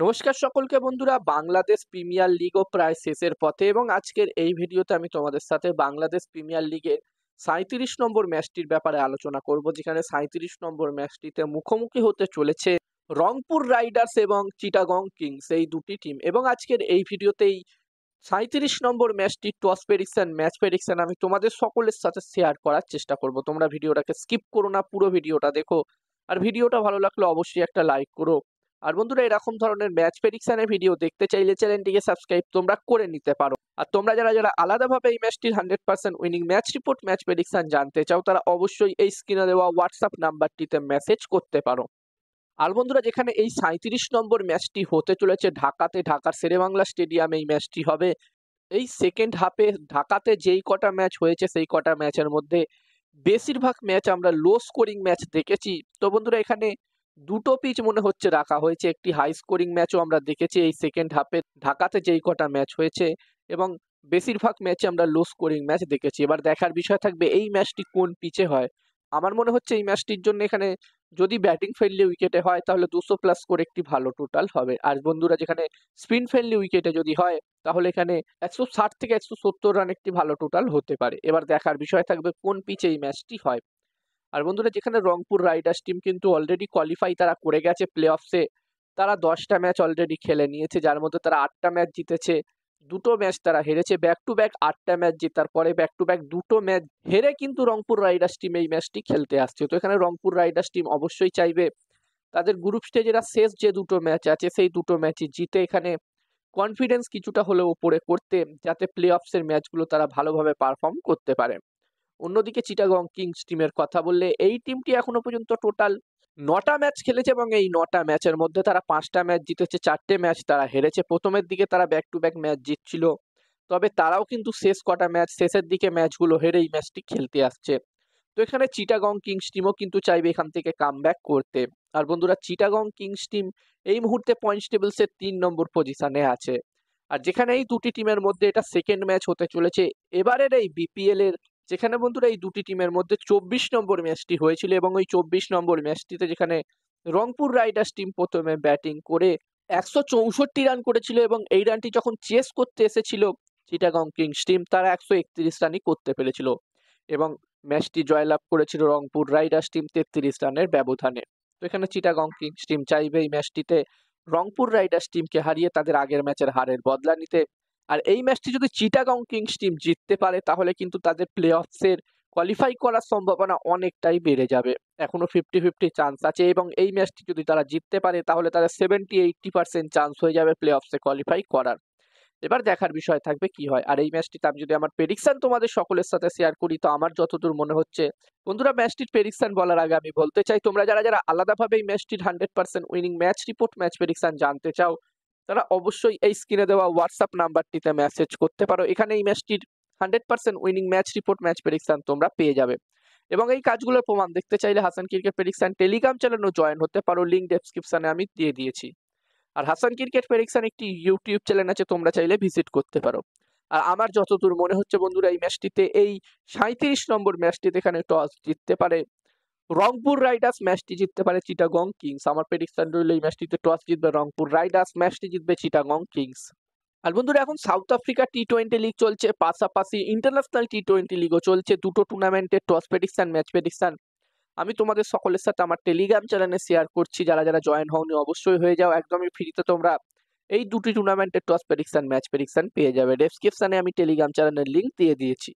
নমস্কার সকলকে বন্ধুরা, বাংলাদেশ প্রিমিয়ার লিগও প্রায় শেষের পথে এবং আজকের এই ভিডিওতে আমি তোমাদের সাথে বাংলাদেশ প্রিমিয়ার লিগের 37 নম্বর ম্যাচটির ব্যাপারে আলোচনা করব, যেখানে 37 নম্বর ম্যাচটিতে মুখোমুখি হতে চলেছে রংপুর রাইডার্স এবং চিটাগং কিংস, এই দুটি টিম। এবং আজকের এই ভিডিওতেই 37 নম্বর ম্যাচটি টস প্রেডিকশন, ম্যাচ প্রেডিকশন আমি তোমাদের সকলের সাথে শেয়ার করার চেষ্টা করব। তোমরা ভিডিওটাকে স্কিপ করো না, পুরো ভিডিওটা দেখো। আর ভিডিওটা ভালো লাগলে অবশ্যই একটা লাইক করো। আর বন্ধুরা, এরকম ধরনের ম্যাচ প্রেডিকশনের ভিডিও দেখতে চাইলে চ্যানেলটিকে সাবস্ক্রাইব তোমরা করে নিতে পারো। আর তোমরা যারা যারা আলাদাভাবে এই ম্যাচটির 100% winning match report, match prediction জানতে চাও, তারা অবশ্যই এই স্ক্রিনে দেওয়া হোয়াটসঅ্যাপ নাম্বারটিতে মেসেজ করতে পারো। আর বন্ধুরা, যেখানে এই 37 নম্বর ম্যাচটি হতে চলেছে ঢাকাতে, ঢাকার শেরেবাংলা স্টেডিয়ামে এই ম্যাচটি হবে। এই সেকেন্ড হাফে ঢাকাতে যেই কটা ম্যাচ হয়েছে সেই কটা ম্যাচের মধ্যে বেশিরভাগ ম্যাচ আমরা লো স্কোরিং ম্যাচ দেখেছি। তো বন্ধুরা, এখানে দুটো পিচ মনে হচ্ছে রাখা হয়েছে, একটি হাই স্কোরিং ম্যাচও আমরা দেখেছি এই সেকেন্ড হাফে ঢাকাতে যেই কটা ম্যাচ হয়েছে, এবং বেশিরভাগ ম্যাচে আমরা লো স্কোরিং ম্যাচ দেখেছি। এবার দেখার বিষয় থাকবে এই ম্যাচটি কোন পিচে হয়। আমার মনে হচ্ছে এই ম্যাচটির জন্য এখানে যদি ব্যাটিং ফ্রেন্ডলি উইকেটে হয় তাহলে 200+ করে একটি ভালো টোটাল হবে। আর বন্ধুরা, যেখানে স্পিন ফ্রেন্ডলি উইকেটে যদি হয় তাহলে এখানে 160 থেকে 170 রান একটি ভালো টোটাল হতে পারে। এবার দেখার বিষয় থাকবে কোন পিচে এই ম্যাচটি হয়। আর বন্ধুরা, যেখানে রংপুর রাইডার্স টিম কিন্তু অলরেডি কোয়ালিফাই তারা করে গেছে প্লে অফসে। তারা 10টা ম্যাচ অলরেডি খেলে নিয়েছে, যার মধ্যে তারা 8টা ম্যাচ জিতেছে, দুটো ম্যাচ তারা হেরেছে। ব্যাক টু ব্যাক 8টা ম্যাচ জেতার পরে ব্যাক টু ব্যাক দুটো ম্যাচ হেরে কিন্তু রংপুর রাইডার্স টিম এই ম্যাচটি খেলতে আসছে। তো এখানে রংপুর রাইডার্স টিম অবশ্যই চাইবে তাদের গ্রুপ স্টেজের শেষ যে দুটো ম্যাচ আছে সেই দুটো ম্যাচই জিতে এখানে কনফিডেন্স কিছুটা হলেও উপরে করতে, যাতে প্লে অফসের ম্যাচগুলো তারা ভালোভাবে পারফর্ম করতে পারে। অন্যদিকে চিটাগং কিংস টিমের কথা বললে, এই টিমটি এখনো পর্যন্ত টোটাল 9টা ম্যাচ খেলেছে এবং এই 9টা ম্যাচের মধ্যে তারা 5টা ম্যাচ জিতেছে, 4টে ম্যাচ তারা হেরেছে। প্রথমের দিকে তারা ব্যাক টু ব্যাক ম্যাচ জিতছিল, তবে তারাও কিন্তু শেষ কটা ম্যাচ, শেষের দিকে ম্যাচগুলো হেরে এই ম্যাচটি খেলতে আসছে। তো এখানে চিটাগং কিংস টিমও কিন্তু চাইবে এখান থেকে কামব্যাক করতে। আর বন্ধুরা, চিটাগং কিংস টিম এই মুহূর্তে পয়েন্টস টেবিলসে 3 নম্বর পজিশনে আছে। আর যেখানে এই দুটি টিমের মধ্যে এটা সেকেন্ড ম্যাচ হতে চলেছে এবারের এই বিপিএল এর, যেখানে বন্ধুরা এই দুটি টিমের মধ্যে 24 নম্বর ম্যাচটি হয়েছিল এবং ওই 24 নম্বর ম্যাচটিতে যেখানে রংপুর রাইডার্স টিম প্রথমে ব্যাটিং করে 164 রান করেছিল এবং এই রানটি যখন চেস করতে এসেছিল চিটাগং কিংস টিম, তারা 131 রানই করতে পেরেছিল এবং ম্যাচটি জয়লাভ করেছিল রংপুর রাইডার্স টিম 33 রানের ব্যবধানে। তো এখানে চিটাগং কিংস টিম চাইবে এই ম্যাচটিতে রংপুর রাইডার্স টিমকে হারিয়ে তাদের আগের ম্যাচের হারের বদলা নিতে। আর এই ম্যাচটি যদি চিটাগং কিংস টিম জিততে পারে তাহলে কিন্তু তাদের প্লে অফসের কোয়ালিফাই করার সম্ভাবনা অনেকটাই বেড়ে যাবে। এখনো 50-50 চান্স আছে এবং এই ম্যাচটি যদি তারা জিততে পারে তাহলে তাদের 70-80% চান্স হয়ে যাবে প্লে অফসে কোয়ালিফাই করার। এবার দেখার বিষয় থাকবে কি হয়। আর এই ম্যাচটিতে আমি যদি আমার প্রেডিকশন তোমাদের সকলের সাথে শেয়ার করি, তো আমার যতদূর মনে হচ্ছে বন্ধুরা, ম্যাচটির প্রেডিকশন বলার আগে আমি বলতে চাই, তোমরা যারা যারা আলাদাভাবে এই ম্যাচটির 100% winning match report, match prediction জানতে চাও, তারা অবশ্যই এই স্ক্রিনে দেওয়া হোয়াটসঅ্যাপ নাম্বারটিতে মেসেজ করতে পারো। এখানে এই ম্যাচটির 100% winning match report, match prediction তোমরা পেয়ে যাবে। এবং এই কাজগুলোর প্রমাণ দেখতে চাইলে হাসান ক্রিকেট প্রেডিকশন টেলিগ্রাম চ্যানেলও জয়েন হতে পারো, লিঙ্ক ডেসক্রিপশনে আমি দিয়ে দিয়েছি। আর হাসান ক্রিকেট প্রেডিকশন একটি ইউটিউব চ্যানেল আছে, তোমরা চাইলে ভিজিট করতে পারো। আর আমার যতদূর মনে হচ্ছে বন্ধুরা, এই ম্যাচটিতে এই 37 নম্বর ম্যাচটিতে এখানে টস জিততে পারে রংপুর রাইডার্স, ম্যাচটি জিততে পারে চিটাগং কিংস। আমার প্রেডিকশন রইল এই ম্যাচটিতে টস জিতবে রংপুর রাইডার্স, ম্যাচটি জিতবে চিটাগং কিংস। আর বন্ধুরা, এখন সাউথ আফ্রিকা টি-20 লিগ চলছে, পাশাপাশি ইন্টারন্যাশনাল টি-20 লিগও চলছে। দুটো টুর্নামেন্টের টস প্রেডিকশন, ম্যাচ প্রেডিকশন আমি তোমাদের সকলের সাথে আমার টেলিগ্রাম চ্যানেলে শেয়ার করছি। যারা যারা জয়েন হওনি অবশ্যই হয়ে যাও, একদমই ফ্রিতে তোমরা এই দুটি টুর্নামেন্টের টস প্রেডিকশন, ম্যাচ প্রেডিকশন পেয়ে যাবে। ডেসক্রিপশনে আমি টেলিগ্রাম চ্যানেলের লিঙ্ক দিয়ে দিয়েছি।